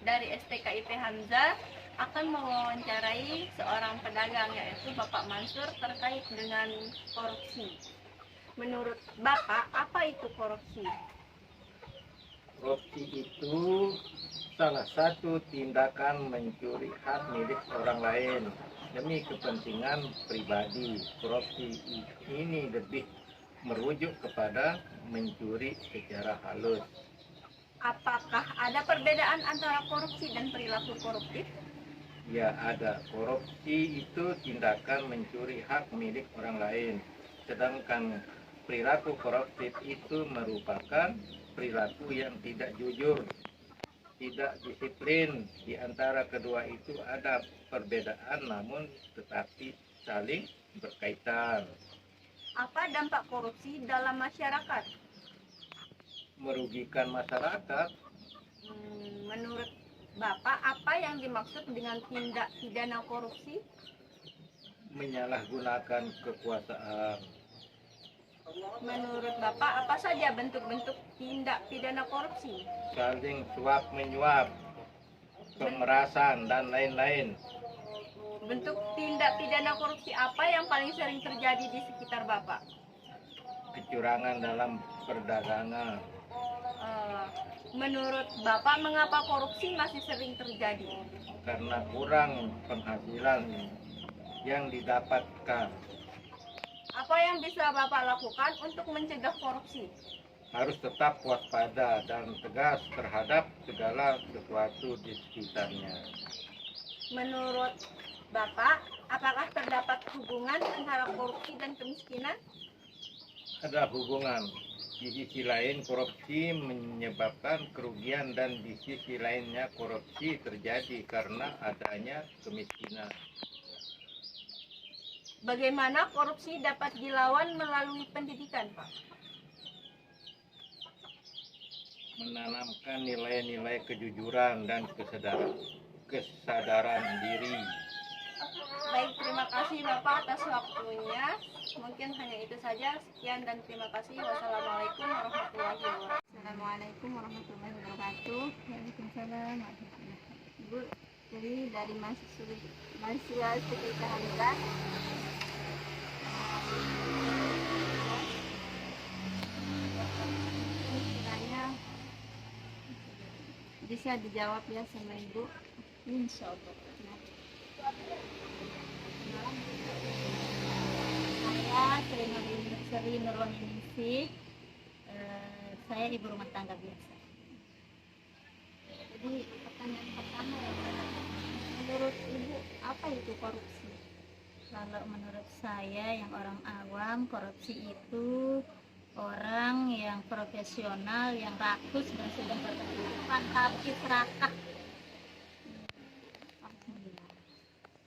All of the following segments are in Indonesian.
dari STKIP Hamzah akan mewawancarai seorang pedagang, yaitu Bapak Mansur, terkait dengan korupsi. Menurut Bapak, apa itu korupsi? Korupsi itu salah satu tindakan mencuri hak milik orang lain demi kepentingan pribadi. Korupsi ini lebih merujuk kepada mencuri secara halus. Apakah ada perbedaan antara korupsi dan perilaku koruptif? Ya, ada. Korupsi itu tindakan mencuri hak milik orang lain, sedangkan perilaku koruptif itu merupakan perilaku yang tidak jujur, tidak disiplin. Di antara kedua itu ada perbedaan, namun tetapi saling berkaitan. Apa dampak korupsi dalam masyarakat? Merugikan masyarakat. Menurut Bapak, apa yang dimaksud dengan tindak pidana korupsi? Menyalahgunakan kekuasaan. Menurut Bapak, apa saja bentuk-bentuk tindak pidana korupsi? Saling suap menyuap, pemerasan, dan lain-lain. Bentuk tindak pidana korupsi apa yang paling sering terjadi di sekitar Bapak? Kecurangan dalam perdagangan. Menurut Bapak, mengapa korupsi masih sering terjadi? Karena kurang penghasilan yang didapatkan. Apa yang bisa Bapak lakukan untuk mencegah korupsi? Harus tetap waspada dan tegas terhadap segala sesuatu di sekitarnya. Menurut Bapak, apakah terdapat hubungan antara korupsi dan kemiskinan? Ada hubungan. Di sisi lain korupsi menyebabkan kerugian, dan di sisi lainnya korupsi terjadi karena adanya kemiskinan. Bagaimana korupsi dapat dilawan melalui pendidikan, Pak? Menanamkan nilai-nilai kejujuran dan kesadaran diri. Baik, terima kasih Bapak atas waktunya. Mungkin hanya itu saja. Sekian dan terima kasih. Wassalamualaikum warahmatullahi wabarakatuh. Assalamualaikum warahmatullahi wabarakatuh. Waalaikumsalam. Ibu, jadi dari mahasiswa STKIP Hamzah. Kiranya bisa dijawab ya sama Ibu. Insya Allah. Saya Sri Nurwaningsih. Saya ibu rumah tangga biasa. Jadi pertanyaan pertama ya, menurut Ibu apa itu korupsi? Kalau menurut saya yang orang awam, korupsi itu orang yang profesional, yang rakus dan sudah berkehidupan tapi serakah. Alhamdulillah.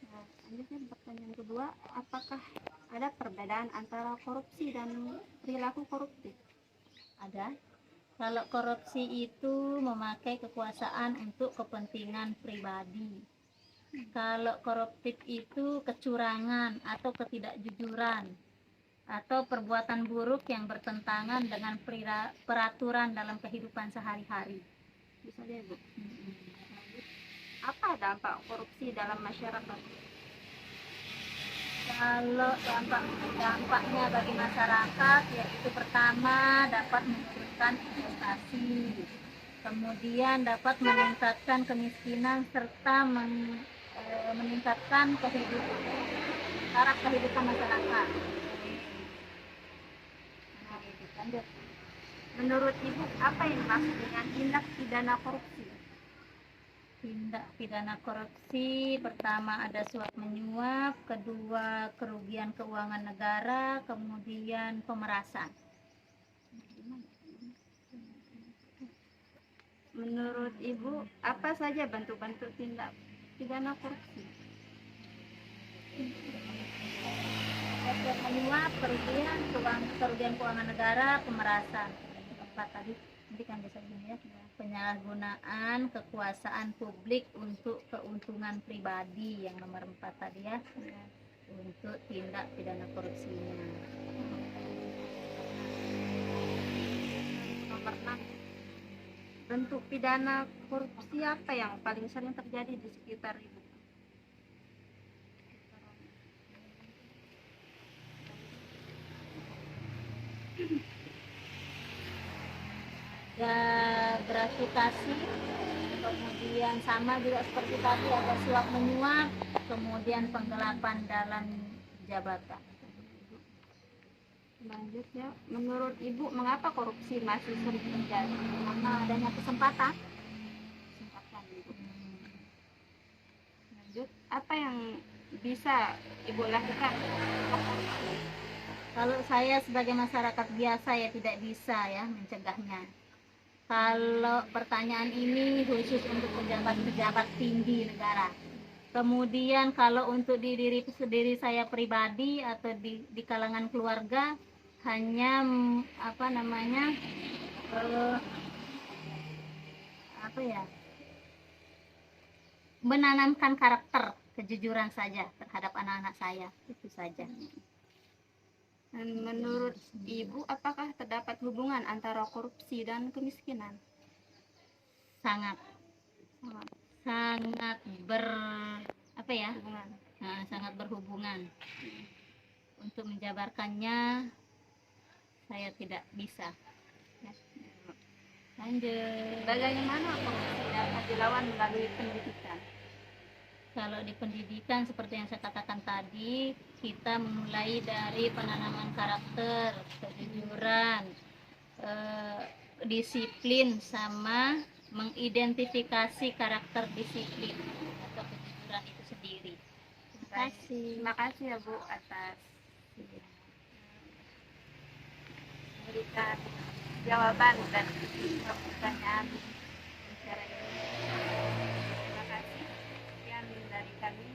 Nah, selanjutnya pertanyaan kedua, apakah ada perbedaan antara korupsi dan perilaku koruptif? Ada. Kalau korupsi itu memakai kekuasaan untuk kepentingan pribadi. Kalau koruptif itu kecurangan atau ketidakjujuran atau perbuatan buruk yang bertentangan dengan peraturan dalam kehidupan sehari-hari. Bisa ya, Bu. Apa dampak korupsi dalam masyarakat? Kalau dampaknya bagi masyarakat, yaitu pertama dapat menurunkan investasi, kemudian dapat meningkatkan kemiskinan serta meningkatkan taraf kehidupan masyarakat. Lanjut. Menurut Ibu, apa yang dimaksud dengan tindak pidana korupsi? Tindak pidana korupsi pertama ada suap menyuap, kedua kerugian keuangan negara, kemudian pemerasan. Menurut Ibu, apa saja bentuk-bentuk tindak pidana korupsi? Suap menyuap, kerugian keuangan negara, pemerasan. Empat tadi kan bisa ini ya. Penyalahgunaan kekuasaan publik untuk keuntungan pribadi yang nomor 4 tadi ya, untuk tindak pidana korupsinya. Nomor 6, bentuk pidana korupsi apa yang paling sering terjadi di sekitar Ibu? Ya, gratifikasi, kemudian sama juga seperti tadi ada suap menyuap, kemudian penggelapan dalam jabatan. Selanjutnya, menurut Ibu mengapa korupsi masih sering terjadi? Karena adanya kesempatan. Lanjut, apa yang bisa Ibu lakukan? Kalau saya sebagai masyarakat biasa ya tidak bisa ya mencegahnya. Kalau pertanyaan ini khusus untuk pejabat-pejabat tinggi negara. Kemudian kalau untuk di diri sendiri saya pribadi atau di kalangan keluarga hanya apa namanya apa ya, menanamkan karakter kejujuran saja terhadap anak-anak saya, itu saja. Dan menurut Ibu, apakah terdapat hubungan antara korupsi dan kemiskinan? Sangat sangat apa ya, Hubungan. sangat berhubungan. Untuk menjabarkannya saya tidak bisa. Lanjut. Bagaimana korupsi dapat dilawan melalui pendidikan? Kalau di pendidikan seperti yang saya katakan tadi, kita memulai dari penanaman karakter, kejujuran, disiplin, sama mengidentifikasi karakter disiplin atau kejujuran itu sendiri. Terima kasih. Terima kasih ya Bu atas memberikan jawaban dan pertanyaan acara ini. Terima kasih. Sekian dari kami.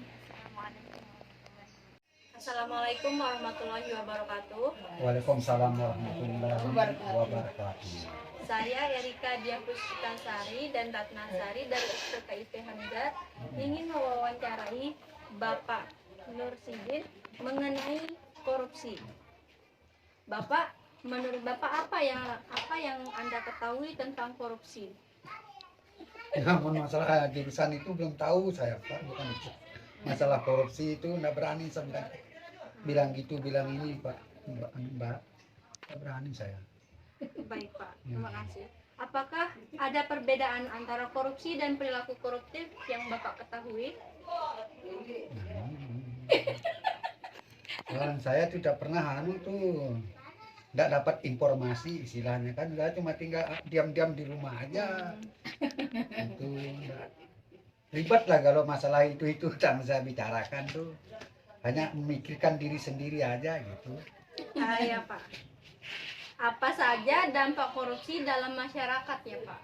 Assalamualaikum warahmatullahi wabarakatuh. Waalaikumsalam warahmatullahi wabarakatuh. Saya Erika Diapuspitansari dan Ratnasari dari SPKIP Hamzat ingin mewawancarai Bapak Nur Sidin mengenai korupsi. Bapak, menurut Bapak apa yang Anda ketahui tentang korupsi? Ya, masalah jurusan itu belum tahu saya, Pak. Bukan itu. Masalah korupsi itu nggak berani saya bilang gitu, bilang ini, Pak. Mbak, nggak berani saya. Baik Pak, terima kasih. Apakah ada perbedaan antara korupsi dan perilaku koruptif yang Bapak ketahui? Soalnya saya tidak pernah nggak dapat informasi istilahnya kan, saya cuma tinggal diam-diam di rumah aja. Itu ribet lah kalau masalah itu yang saya bicarakan tuh, hanya memikirkan diri sendiri aja gitu. Ya Pak. Apa saja dampak korupsi dalam masyarakat ya Pak?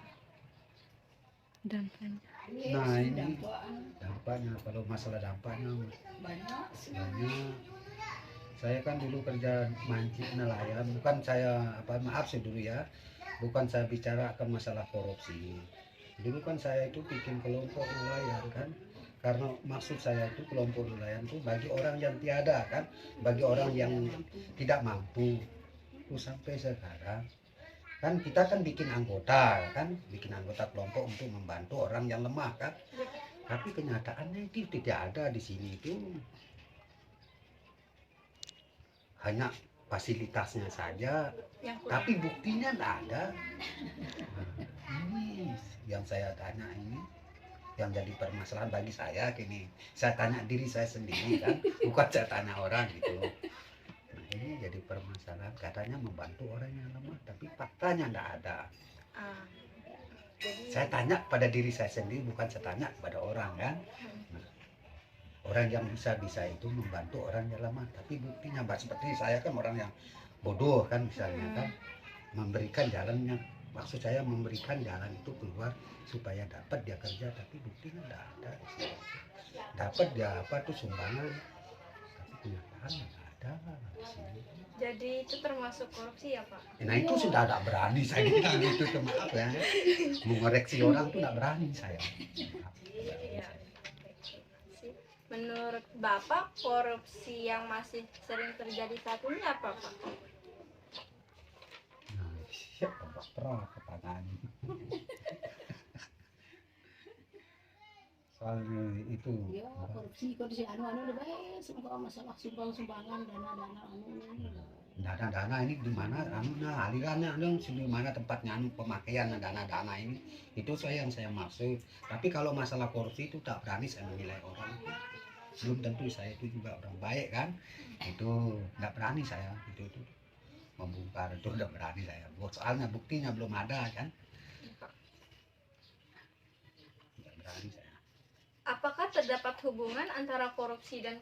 Nah ini dampaknya, kalau masalah dampaknya banyak. Saya kan dulu kerja mancing nelayan, bukan saya maaf sih dulu ya, bukan saya bicara akan masalah korupsi. Dulu kan saya itu bikin kelompok nelayan kan, karena maksud saya itu kelompok nelayan itu bagi orang yang tiada kan, bagi orang yang tidak mampu. Sampai sekarang kan kita kan bikin anggota kelompok untuk membantu orang yang lemah kan, tapi kenyataannya itu tidak ada di sini. Itu hanya fasilitasnya saja, tapi buktinya tidak ada. Nah, ini yang saya tanya, ini yang jadi permasalahan bagi saya. Kini saya tanya diri saya sendiri kan, bukan saya tanya orang gitu. Ini jadi permasalahan, katanya membantu orang yang lemah, tapi faktanya tidak ada. Saya tanya pada diri saya sendiri, bukan saya tanya kepada orang kan. Nah, orang yang bisa itu membantu orang yang lemah, tapi buktinya seperti saya kan orang yang bodoh kan, misalnya kan, memberikan jalannya, maksud saya memberikan jalan itu keluar supaya dapat dia kerja, tapi buktinya tidak ada. Dapat dia sumbangan, tapi kenyataan tidak ada. Jadi itu termasuk korupsi ya Pak? Nah itu sudah tidak berani saya bilang itu, maaf ya, mengoreksi orang itu tidak berani saya. Iya. Menurut Bapak korupsi yang masih sering terjadi saat ini apa Pak? Nah, siapa pernah pertanyaan soalnya itu Ya korupsi kok di anu udah baik semua masalah sumbangan dana dana ini di mana alirannya di mana tempatnya pemakaian dana ini itu yang saya maksud. Tapi kalau masalah korupsi itu tak berani saya menilai orang, belum tentu saya itu juga orang baik kan, itu nggak berani saya itu membongkar, itu udah berani saya, soalnya buktinya belum ada kan, nggak berani saya. Apakah terdapat hubungan antara korupsi dan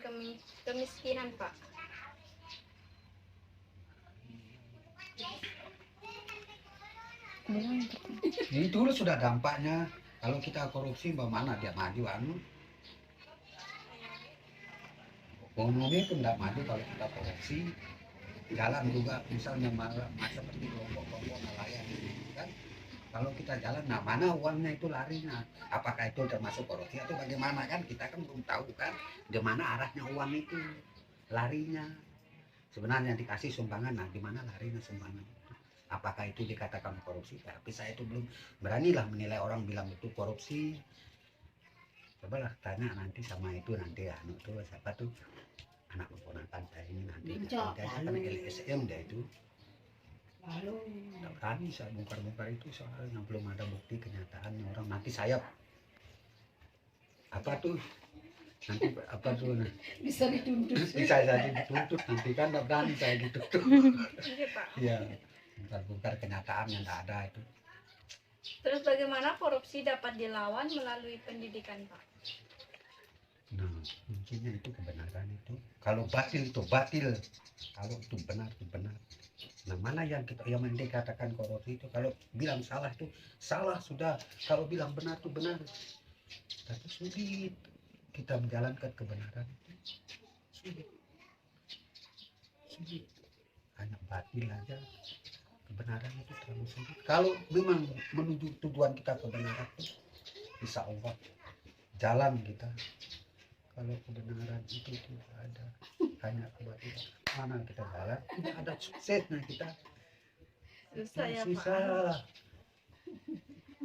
kemiskinan, Pak? Itu dulu sudah dampaknya. Kalau kita korupsi bagaimana dia maju ekonomi itu tidak maju kalau kita korupsi. Jalan juga misalnya seperti kelompok-kelompok nelayan kan, kalau kita jalan mana uangnya itu larinya, apakah itu termasuk korupsi atau bagaimana kan, kita kan belum tahu kan di mana arahnya uang itu larinya. Sebenarnya dikasih sumbangan, nah di mana larinya sumbangan, apakah itu dikatakan korupsi? Tapi saya itu belum beranilah menilai orang bilang itu korupsi. Cobalah tanya nanti sama itu nanti tuh siapa tuh anak keponakan saya ini nanti dia kan LSM dia itu. lalu Tidak berani saya bongkar-bongkar itu soalnya belum ada bukti kenyataannya orang, nanti saya apa tuh bisa dituntut. bisa jadi dituntut nanti kan, tidak berani saya gitu tuh. Iya, Pak. Iya, bongkar kenyataan yang tidak ada itu. Terus bagaimana korupsi dapat dilawan melalui pendidikan, Pak? Nah, kuncinya itu kebenaran itu. Kalau batil itu batil, kalau itu benar itu benar. Nah, mana yang dikatakan korupsi itu? Kalau bilang salah itu salah sudah, kalau bilang benar itu benar. Tapi sulit kita menjalankan kebenaran itu, sulit. Hanya batil aja, kebenaran itu terlalu sulit. Kalau memang menuju tujuan kita kebenaran itu, insya Allah jalan kita. Kalau kebenaran itu tidak ada, hanya kebatilan, mana kita jalan tidak ada suksesnya kita. Susah ya, Pak. Susah.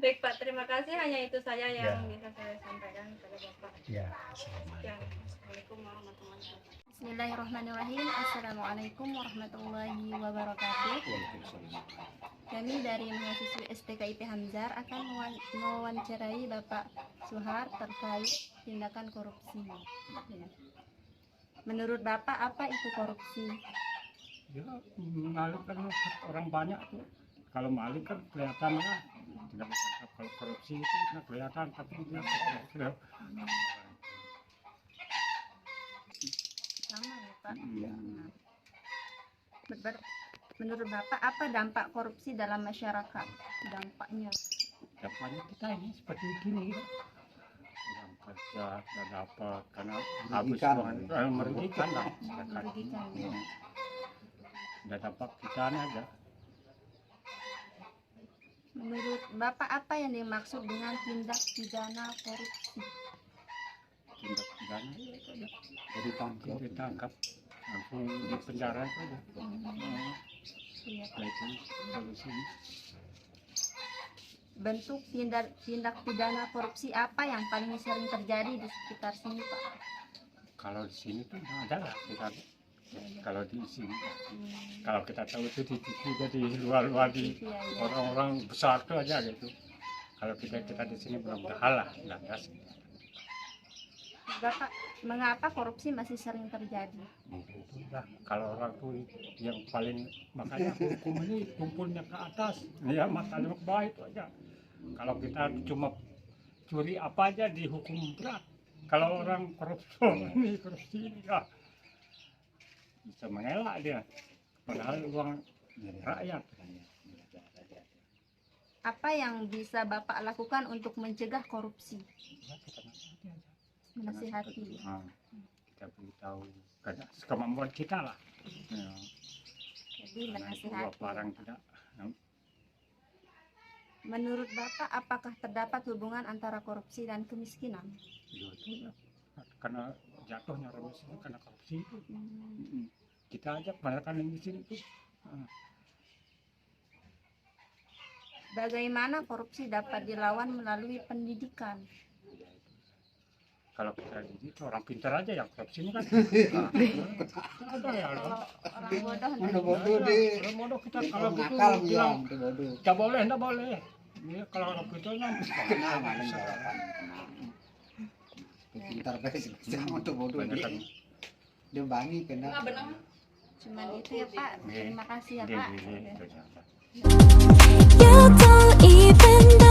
Baik, Pak, terima kasih. Hanya itu saja yang Ya. bisa saya sampaikan kepada Bapak. Ya, Ya, assalamualaikum. Assalamualaikum warahmatullahi wabarakatuh. Bismillahirrahmanirrahim. Assalamualaikum warahmatullahi wabarakatuh. Kami dari mahasiswi STKIP Hamzar akan mewawancarai Bapak Suhar terkait tindakan korupsi. Ya. Menurut Bapak, apa itu korupsi? Ya, maling kan orang banyak tuh. Kalau maling kan kelihatan lah, tidak bisa. Kalau korupsi itu nggak kelihatan, tapi dia sudah. Sama ya, Pak. Menurut Bapak, apa dampak korupsi dalam masyarakat? Dampaknya? Dampaknya kita ini seperti gini gitu. Orang kerja nggak dapat karena habis uang, merugikan lah masyarakat. Merugikan, ya. Nggak dapat kita aja. Menurut Bapak, apa yang dimaksud dengan tindak pidana korupsi? Tindak pidana itu aja. Ditangkap, langsung di penjara itu aja. Iya, Pak. Nah, itu solusinya. Bentuk tindak pidana korupsi apa yang paling sering terjadi di sekitar sini, Pak? Kalau di sini tuh nggak ada lah kita. Kalau di sini, kalau kita tahu itu di TV, di luar di Iya, iya. orang-orang besar tuh aja gitu. Kalau kita di sini belum kalah, nggak ada sih. Bapak, mengapa korupsi masih sering terjadi? Itulah kalau orang tuh yang paling, makanya hukum ini kumpulnya ke atas, ya makanya ke bawah itu aja. Kalau kita cuma curi apa aja dihukum berat. Kalau orang korupsi ini ya bisa mengelak dia, padahal uang rakyat. Apa yang bisa Bapak lakukan untuk mencegah korupsi? Menasihati. Nah, kita beritahu kemampuan kita lah. Ya, Jadi karena itu menasihati. barang tidak. Menurut Bapak, apakah terdapat hubungan antara korupsi dan kemiskinan? Itu ya, karena jatuhnya orang miskin karena korupsi itu. Kita aja kebanyakan yang di sini tuh. Bagaimana korupsi dapat dilawan melalui pendidikan? Kalau kita didik orang pintar aja yang korupsi ini kan. Ada ya. Kalau orang bodoh Mana bodoh deh. Orang bodoh kita kalau gitu Nakal bilang bilang tuh bodoh. nggak boleh, nggak boleh. Ya, kalau orang pintar kan Kenal mana jawaban. Pintar guys, sama tuh bodoh banyak kan. dia bangi kena. Cuman itu ya Pak. Terima kasih ya Dia Pak. gini, itu aja. You don't even